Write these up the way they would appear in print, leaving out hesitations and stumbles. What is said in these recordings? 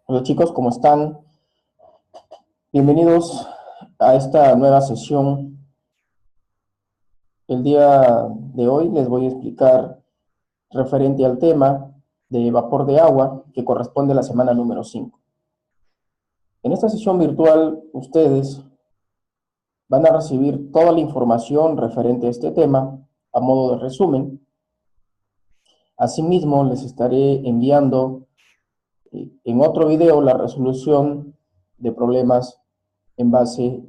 Hola chicos, ¿cómo están? Bienvenidos a esta nueva sesión. El día de hoy les voy a explicar referente al tema de vapor de agua que corresponde a la semana número 5. En esta sesión virtual ustedes van a recibir toda la información referente a este tema a modo de resumen. Asimismo, les estaré enviando en otro video la resolución de problemas en base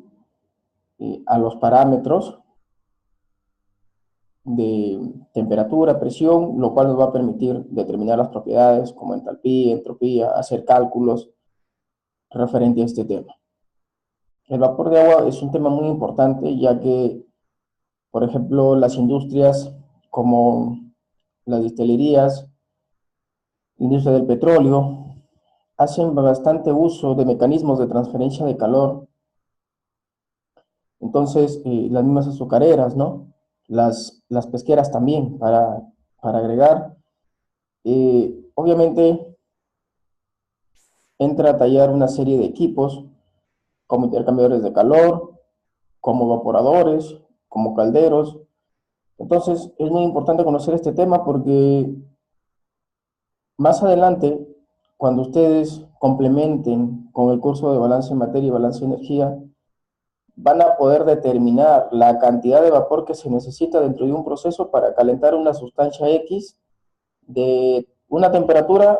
a los parámetros de temperatura, presión, lo cual nos va a permitir determinar las propiedades como entalpía, entropía, hacer cálculos referente a este tema. El vapor de agua es un tema muy importante, ya que, por ejemplo, las industrias como las destilerías, la industria del petróleo, hacen bastante uso de mecanismos de transferencia de calor. Entonces, las mismas azucareras, ¿no? Las pesqueras también, para agregar. Obviamente, entra a tallar una serie de equipos como intercambiadores de calor, como evaporadores, como calderos. Entonces es muy importante conocer este tema porque más adelante, cuando ustedes complementen con el curso de balance de materia y balance de energía, van a poder determinar la cantidad de vapor que se necesita dentro de un proceso para calentar una sustancia X de una temperatura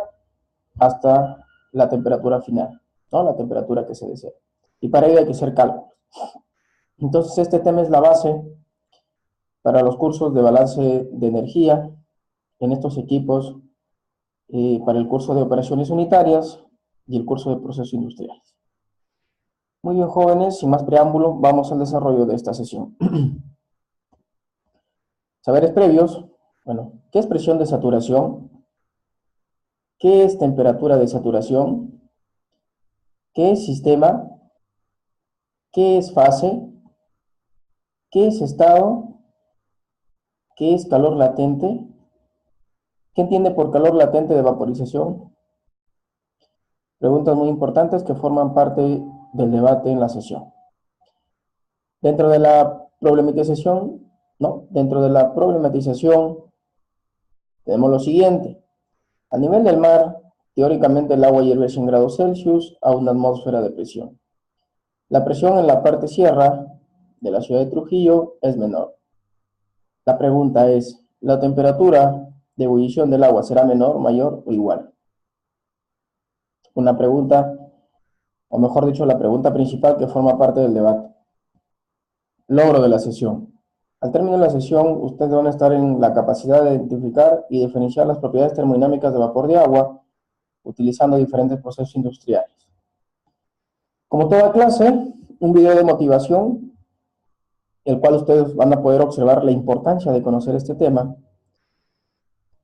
hasta la temperatura final, ¿no? La temperatura que se desea. Y para ello hay que hacer cálculos. Entonces, este tema es la base para los cursos de balance de energía en estos equipos, para el curso de operaciones unitarias y el curso de procesos industriales. Muy bien, jóvenes, sin más preámbulo, vamos al desarrollo de esta sesión. Saberes previos. Bueno, ¿qué es presión de saturación? ¿Qué es temperatura de saturación? ¿Qué es sistema? ¿Qué es fase? ¿Qué es estado? ¿Qué es calor latente? ¿Qué entiende por calor latente de vaporización? Preguntas muy importantes que forman parte del debate en la sesión. Dentro de la problematización, ¿no? Dentro de la problematización tenemos lo siguiente. A nivel del mar, teóricamente el agua hierve a 100 grados Celsius a una atmósfera de presión. La presión en la parte sierra de la ciudad de Trujillo es menor. La pregunta es, ¿la temperatura de ebullición del agua será menor, mayor o igual? Una pregunta, o mejor dicho, la pregunta principal que forma parte del debate. Logro de la sesión. Al término de la sesión, ustedes van a estar en la capacidad de identificar y diferenciar las propiedades termodinámicas de vapor de agua utilizando diferentes procesos industriales. Como toda clase, un video de motivación, el cual ustedes van a poder observar la importancia de conocer este tema,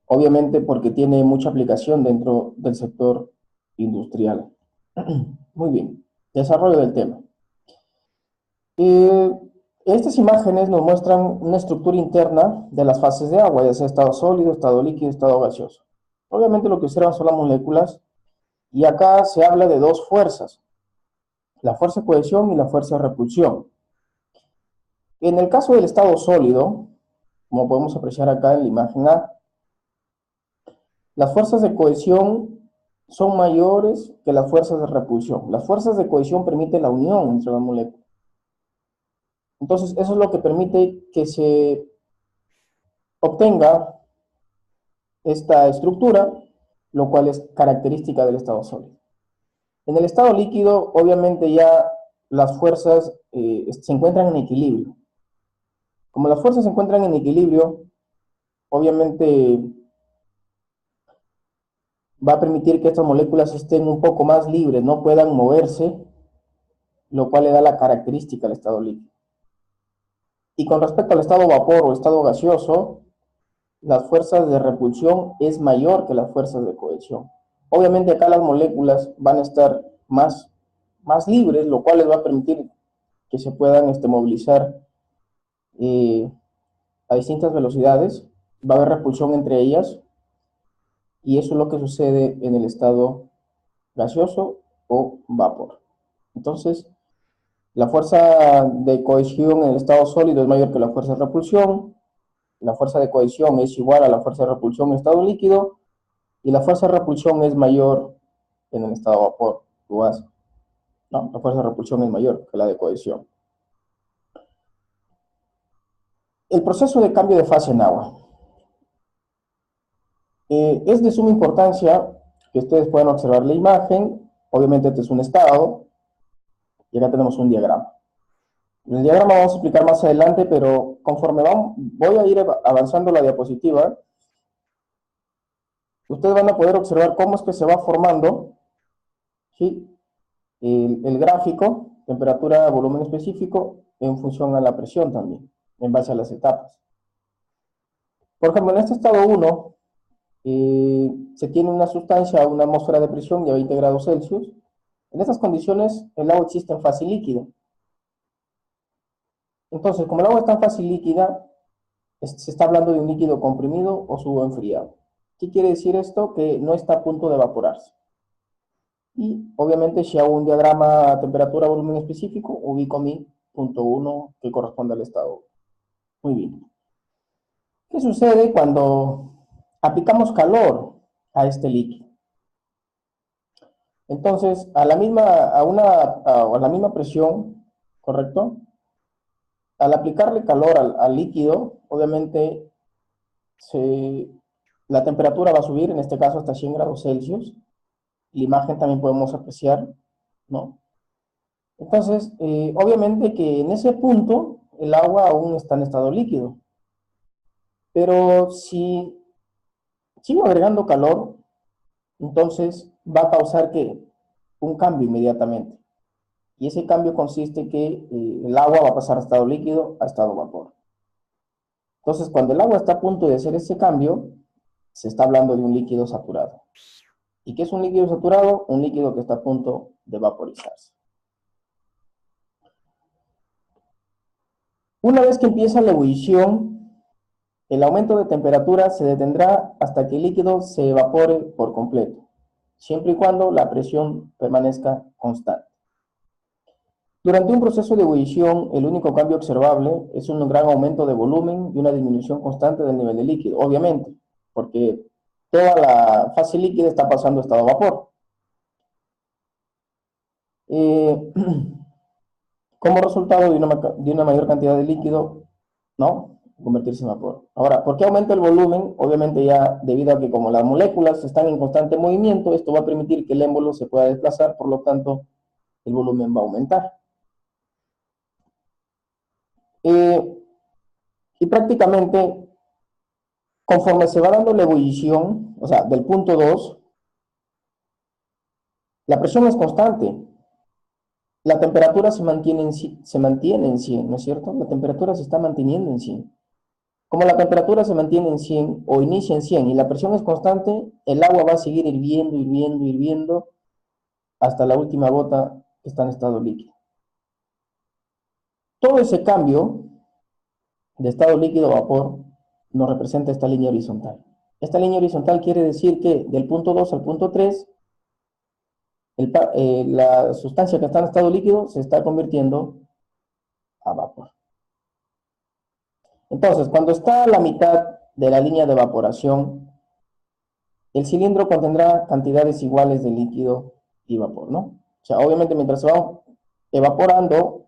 obviamente porque tiene mucha aplicación dentro del sector industrial. Muy bien, desarrollo del tema. Estas imágenes nos muestran una estructura interna de las fases de agua, ya sea estado sólido, estado líquido, estado gaseoso. Obviamente lo que observan son las moléculas y acá se habla de dos fuerzas, la fuerza de cohesión y la fuerza de repulsión. En el caso del estado sólido, como podemos apreciar acá en la imagen A, las fuerzas de cohesión son mayores que las fuerzas de repulsión. Las fuerzas de cohesión permiten la unión entre las moléculas. Entonces, eso es lo que permite que se obtenga esta estructura, lo cual es característica del estado sólido. En el estado líquido, obviamente ya las fuerzas se encuentran en equilibrio. Como las fuerzas se encuentran en equilibrio, obviamente va a permitir que estas moléculas estén un poco más libres, no puedan moverse, lo cual le da la característica al estado líquido. Y con respecto al estado vapor o estado gaseoso, las fuerzas de repulsión es mayor que las fuerzas de cohesión. Obviamente acá las moléculas van a estar más libres, lo cual les va a permitir que se puedan movilizar a distintas velocidades. Va a haber repulsión entre ellas y eso es lo que sucede en el estado gaseoso o vapor. Entonces, la fuerza de cohesión en el estado sólido es mayor que la fuerza de repulsión, la fuerza de cohesión es igual a la fuerza de repulsión en estado líquido, y la fuerza de repulsión es mayor en el estado vapor. No, la fuerza de repulsión es mayor que la de cohesión. El proceso de cambio de fase en agua. Es de suma importancia que ustedes puedan observar la imagen. Obviamente este es un estado y acá tenemos un diagrama. El diagrama vamos a explicar más adelante, pero conforme voy a ir avanzando la diapositiva, ustedes van a poder observar cómo es que se va formando, ¿sí?, el gráfico, temperatura, volumen específico, en función a la presión también, en base a las etapas. Por ejemplo, en este estado 1, se tiene una sustancia, una atmósfera de presión de 20 grados Celsius. En estas condiciones, el agua existe en fase líquida. Entonces, como el agua está en fase líquida, se está hablando de un líquido comprimido o subenfriado. ¿Qué quiere decir esto? Que no está a punto de evaporarse. Y obviamente si hago un diagrama temperatura-volumen específico, ubico mi punto 1 que corresponde al estado. Muy bien. ¿Qué sucede cuando aplicamos calor a este líquido? Entonces, a la misma presión, ¿correcto? Al aplicarle calor al líquido, obviamente la temperatura va a subir, en este caso hasta 100 grados Celsius. La imagen también podemos apreciar, ¿no? Entonces, obviamente que en ese punto el agua aún está en estado líquido. Pero si sigo agregando calor, entonces va a causar que un cambio inmediatamente. Y ese cambio consiste en que el agua va a pasar de estado líquido a estado vapor. Entonces, cuando el agua está a punto de hacer ese cambio, se está hablando de un líquido saturado. ¿Y qué es un líquido saturado? Un líquido que está a punto de vaporizarse. Una vez que empieza la ebullición, el aumento de temperatura se detendrá hasta que el líquido se evapore por completo, siempre y cuando la presión permanezca constante. Durante un proceso de ebullición, el único cambio observable es un gran aumento de volumen y una disminución constante del nivel de líquido, obviamente, porque toda la fase líquida está pasando a estado vapor. Como resultado de una mayor cantidad de líquido, ¿no?, convertirse en vapor. Ahora, ¿por qué aumenta el volumen? Obviamente ya debido a que como las moléculas están en constante movimiento, esto va a permitir que el émbolo se pueda desplazar, por lo tanto, el volumen va a aumentar. Y prácticamente, conforme se va dando la ebullición, o sea, del punto 2, la presión es constante. La temperatura se mantiene en 100, ¿no es cierto? La temperatura se está manteniendo en 100. Como la temperatura se mantiene en 100 o inicia en 100 y la presión es constante, el agua va a seguir hirviendo, hirviendo, hirviendo hasta la última gota que está en estado líquido. Todo ese cambio de estado líquido a vapor nos representa esta línea horizontal. Esta línea horizontal quiere decir que del punto 2 al punto 3, la sustancia que está en estado líquido se está convirtiendo a vapor. Entonces, cuando está a la mitad de la línea de evaporación, el cilindro contendrá cantidades iguales de líquido y vapor, ¿no? O sea, obviamente mientras se va evaporando,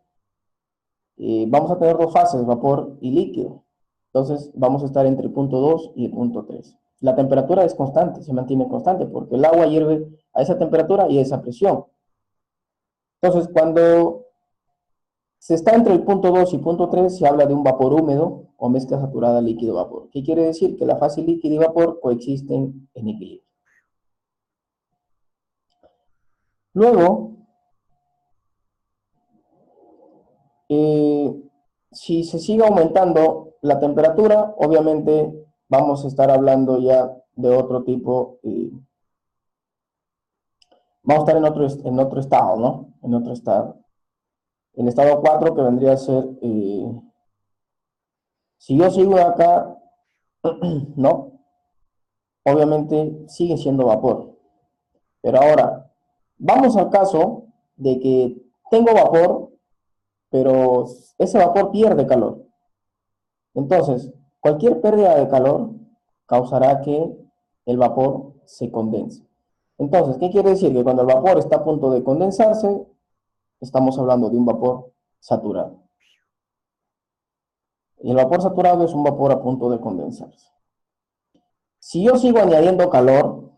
vamos a tener dos fases, vapor y líquido. Entonces, vamos a estar entre el punto 2 y el punto 3. La temperatura es constante, se mantiene constante, porque el agua hierve a esa temperatura y a esa presión. Entonces, cuando se está entre el punto 2 y punto 3, se habla de un vapor húmedo o mezcla saturada líquido-vapor. ¿Qué quiere decir? Que la fase líquido y vapor coexisten en equilibrio. Luego, si se sigue aumentando la temperatura, obviamente vamos a estar hablando ya de otro tipo, vamos a estar en otro estado, ¿no? En otro estado. El estado 4 que vendría a ser, si yo sigo acá, ¿no? Obviamente sigue siendo vapor. Pero ahora, Vamos al caso de que tengo vapor, pero ese vapor pierde calor. Entonces, cualquier pérdida de calor causará que el vapor se condense. Entonces, ¿qué quiere decir? Que cuando el vapor está a punto de condensarse, estamos hablando de un vapor saturado. Y el vapor saturado es un vapor a punto de condensarse. Si yo sigo añadiendo calor,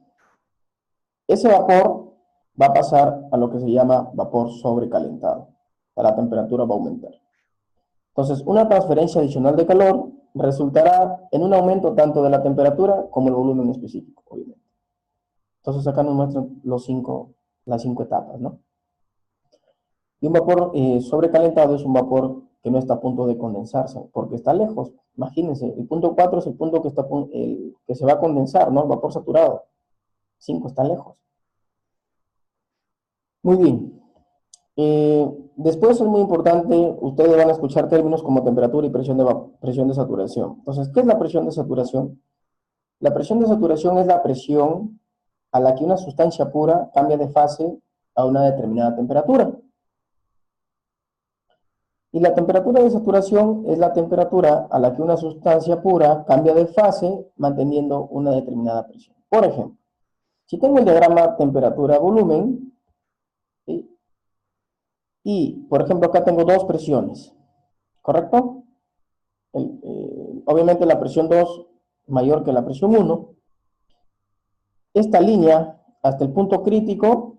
ese vapor va a pasar a lo que se llama vapor sobrecalentado. La temperatura va a aumentar. Entonces, una transferencia adicional de calor resultará en un aumento tanto de la temperatura como el volumen específico, obviamente. Entonces, acá nos muestran las cinco etapas, ¿no? Y un vapor sobrecalentado es un vapor que no está a punto de condensarse, porque está lejos. Imagínense, el punto 4 es el punto que se va a condensar, ¿no? El vapor saturado. 5 está lejos. Muy bien. Después es muy importante, ustedes van a escuchar términos como temperatura y presión de saturación. Entonces, ¿qué es la presión de saturación? La presión de saturación es la presión a la que una sustancia pura cambia de fase a una determinada temperatura. Y la temperatura de saturación es la temperatura a la que una sustancia pura cambia de fase manteniendo una determinada presión. Por ejemplo, si tengo el diagrama temperatura-volumen, ¿sí? Y, por ejemplo, acá tengo dos presiones, ¿correcto? Obviamente la presión 2 mayor que la presión 1. Esta línea, hasta el punto crítico,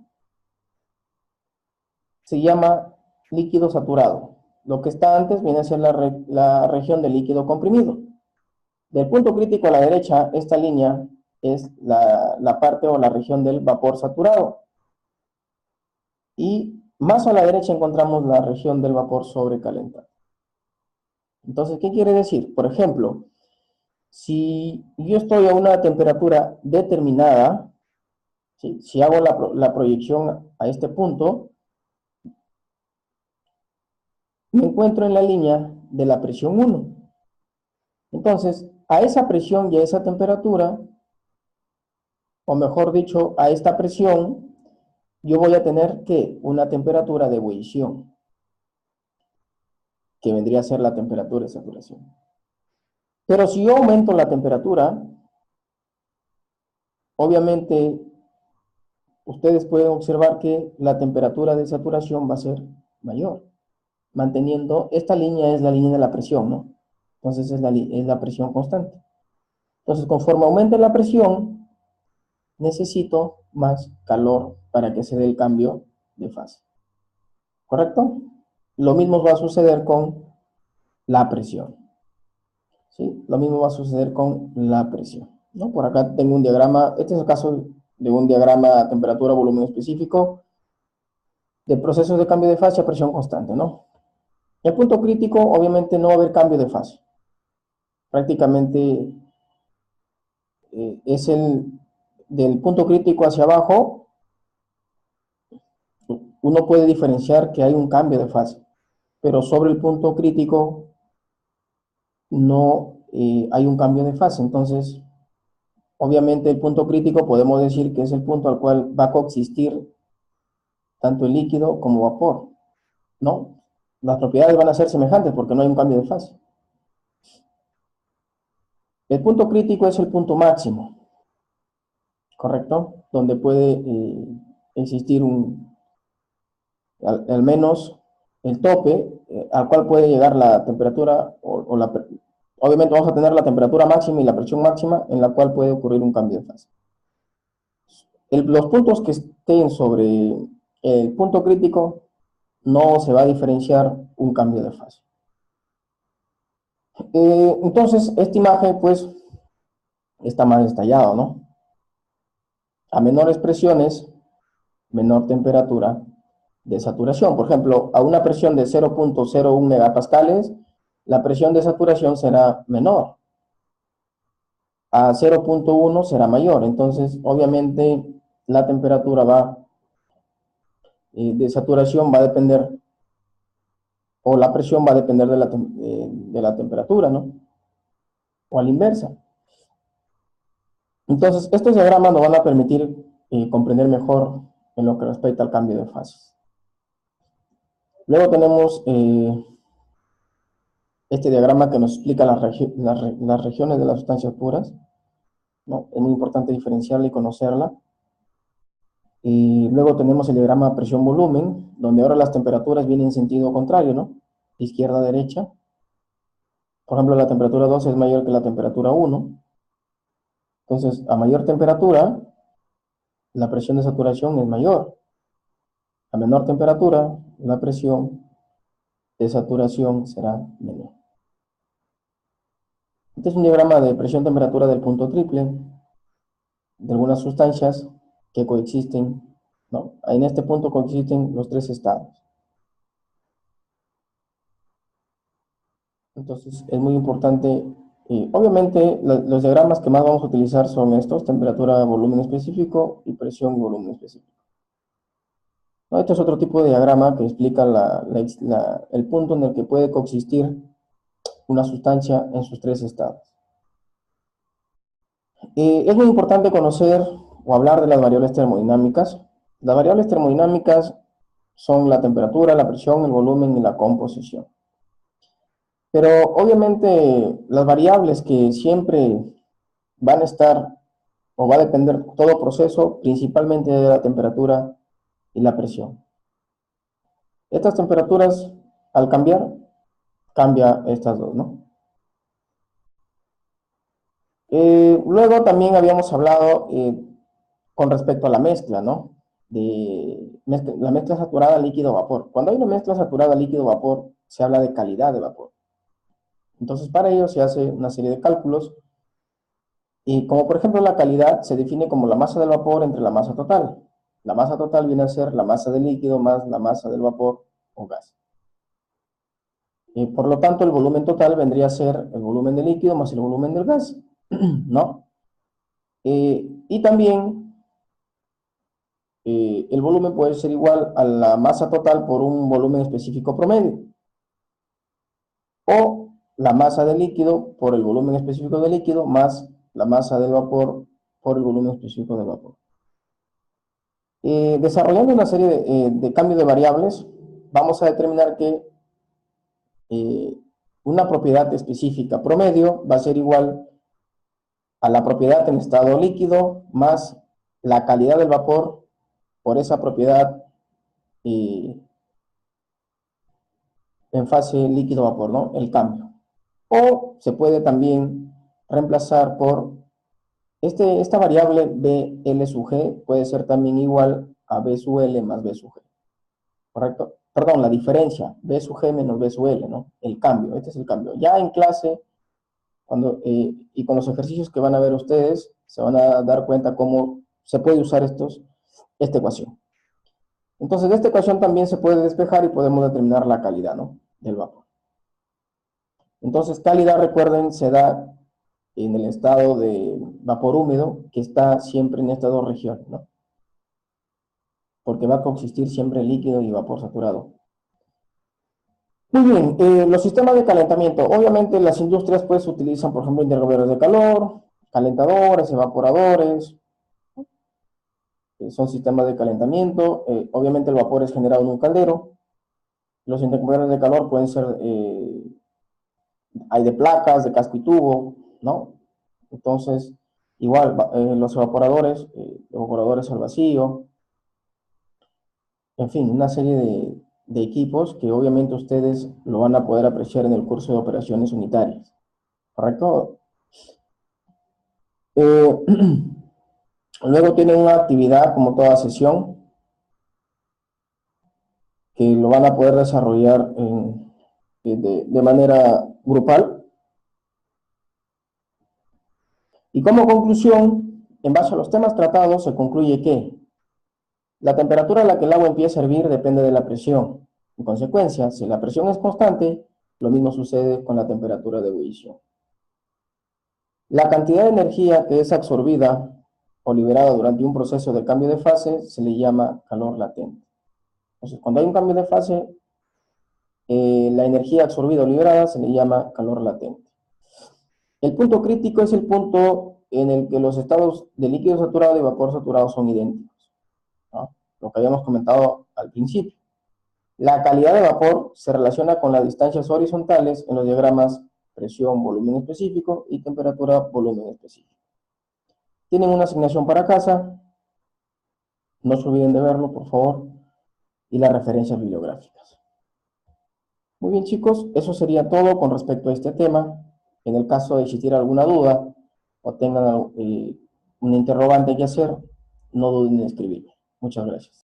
se llama líquido saturado. Lo que está antes viene a ser la región del líquido comprimido. Del punto crítico a la derecha, esta línea es la parte o la región del vapor saturado. Y más a la derecha encontramos la región del vapor sobrecalentado. Entonces, ¿qué quiere decir? Por ejemplo, si yo estoy a una temperatura determinada, ¿sí? Si hago la proyección a este punto, me encuentro en la línea de la presión 1. Entonces, a esa presión y a esa temperatura, o mejor dicho, a esta presión, yo voy a tener que una temperatura de ebullición, que vendría a ser la temperatura de saturación. Pero si yo aumento la temperatura, obviamente ustedes pueden observar que la temperatura de saturación va a ser mayor, manteniendo, esta línea es la línea de la presión, ¿no? Entonces es la presión constante. Entonces, conforme aumente la presión, necesito más calor para que se dé el cambio de fase. ¿Correcto? Lo mismo va a suceder con la presión. ¿Sí? Lo mismo va a suceder con la presión, ¿no? Por acá tengo un diagrama, este es el caso de un diagrama temperatura-volumen específico de procesos de cambio de fase a presión constante, ¿no? El punto crítico, obviamente, no va a haber cambio de fase. Prácticamente es del punto crítico hacia abajo, uno puede diferenciar que hay un cambio de fase, pero sobre el punto crítico no hay un cambio de fase. Entonces, obviamente el punto crítico podemos decir que es el punto al cual va a coexistir tanto el líquido como vapor, ¿no? Las propiedades van a ser semejantes porque no hay un cambio de fase. El punto crítico es el punto máximo, ¿correcto? Donde puede existir al menos el tope al cual puede llegar la temperatura obviamente vamos a tener la temperatura máxima y la presión máxima en la cual puede ocurrir un cambio de fase. Los puntos que estén sobre el punto crítico no se va a diferenciar un cambio de fase. Entonces, esta imagen pues está más detallado, ¿no? A menores presiones, menor temperatura de saturación. Por ejemplo, a una presión de 0.01 megapascales, la presión de saturación será menor. A 0.1 será mayor. Entonces, obviamente, la temperatura de saturación va a depender, o la presión va a depender de la temperatura, ¿no? O a la inversa. Entonces, estos diagramas nos van a permitir comprender mejor en lo que respecta al cambio de fases. Luego tenemos este diagrama que nos explica las regiones de las sustancias puras, ¿no? Es muy importante diferenciarla y conocerla. Y luego tenemos el diagrama presión-volumen, donde ahora las temperaturas vienen en sentido contrario, ¿no? De izquierda a derecha. Por ejemplo, la temperatura 2 es mayor que la temperatura 1. Entonces, a mayor temperatura, la presión de saturación es mayor. A menor temperatura, la presión de saturación será menor. Este es un diagrama de presión-temperatura del punto triple de algunas sustancias que coexisten, ¿no? En este punto coexisten los tres estados. Entonces, es muy importante, obviamente, los diagramas que más vamos a utilizar son estos: temperatura, volumen específico y presión y volumen específico. ¿No? Este es otro tipo de diagrama que explica el punto en el que puede coexistir una sustancia en sus tres estados. Es muy importante conocer o hablar de las variables termodinámicas. Las variables termodinámicas son la temperatura, la presión, el volumen y la composición. Pero obviamente las variables que siempre van a estar o va a depender todo proceso principalmente de la temperatura y la presión. Estas temperaturas, al cambiar, cambia estas dos, ¿no? Luego también habíamos hablado con respecto a la mezcla, ¿no? La mezcla saturada líquido-vapor. Cuando hay una mezcla saturada líquido-vapor, se habla de calidad de vapor. Entonces, para ello se hace una serie de cálculos, y como por ejemplo la calidad se define como la masa del vapor entre la masa total. La masa total viene a ser la masa del líquido más la masa del vapor o gas. Por lo tanto, el volumen total vendría a ser el volumen del líquido más el volumen del gas, ¿no? Y también el volumen puede ser igual a la masa total por un volumen específico promedio, o la masa del líquido por el volumen específico del líquido más la masa del vapor por el volumen específico del vapor. Desarrollando una serie de cambios de variables, vamos a determinar que una propiedad específica promedio va a ser igual a la propiedad en estado líquido más la calidad del vapor por esa propiedad en fase líquido-vapor, ¿no? El cambio. O se puede también reemplazar por esta variable BL sub G puede ser también igual a B sub L más B sub G. ¿Correcto? Perdón, la diferencia, B sub G menos B sub L, ¿no? El cambio, este es el cambio. Ya en clase, y con los ejercicios que van a ver ustedes, se van a dar cuenta cómo se puede usar esta ecuación. Entonces, de esta ecuación también se puede despejar y podemos determinar la calidad, ¿no? Del vapor. Entonces, calidad, recuerden, se da en el estado de vapor húmedo, que está siempre en estas dos regiones, ¿no? Porque va a coexistir siempre líquido y vapor saturado. Muy bien, los sistemas de calentamiento. Obviamente las industrias pues utilizan, por ejemplo, interrumidores de calor, calentadores, evaporadores. Son sistemas de calentamiento. Obviamente el vapor es generado en un caldero. Los interrumidores de calor pueden ser, hay de placas, de casco y tubo, ¿no? Entonces, igual, los evaporadores al vacío. En fin, una serie de equipos que obviamente ustedes lo van a poder apreciar en el curso de operaciones unitarias, ¿correcto? Luego tienen una actividad como toda sesión que lo van a poder desarrollar de manera grupal. Y como conclusión, en base a los temas tratados, se concluye que la temperatura a la que el agua empieza a hervir depende de la presión. En consecuencia, si la presión es constante, lo mismo sucede con la temperatura de ebullición. La cantidad de energía que es absorbida o liberada durante un proceso de cambio de fase se le llama calor latente. Entonces, cuando hay un cambio de fase, la energía absorbida o liberada se le llama calor latente. El punto crítico es el punto en el que los estados de líquido saturado y vapor saturado son idénticos, ¿no? lo que habíamos comentado al principio. La calidad de vapor se relaciona con las distancias horizontales en los diagramas presión, volumen específico y temperatura, volumen específico. Tienen una asignación para casa, no se olviden de verlo, por favor, y las referencias bibliográficas. Muy bien, chicos, eso sería todo con respecto a este tema. En el caso de existir alguna duda o tengan un interrogante que hacer, no duden en escribirme. Muchas gracias.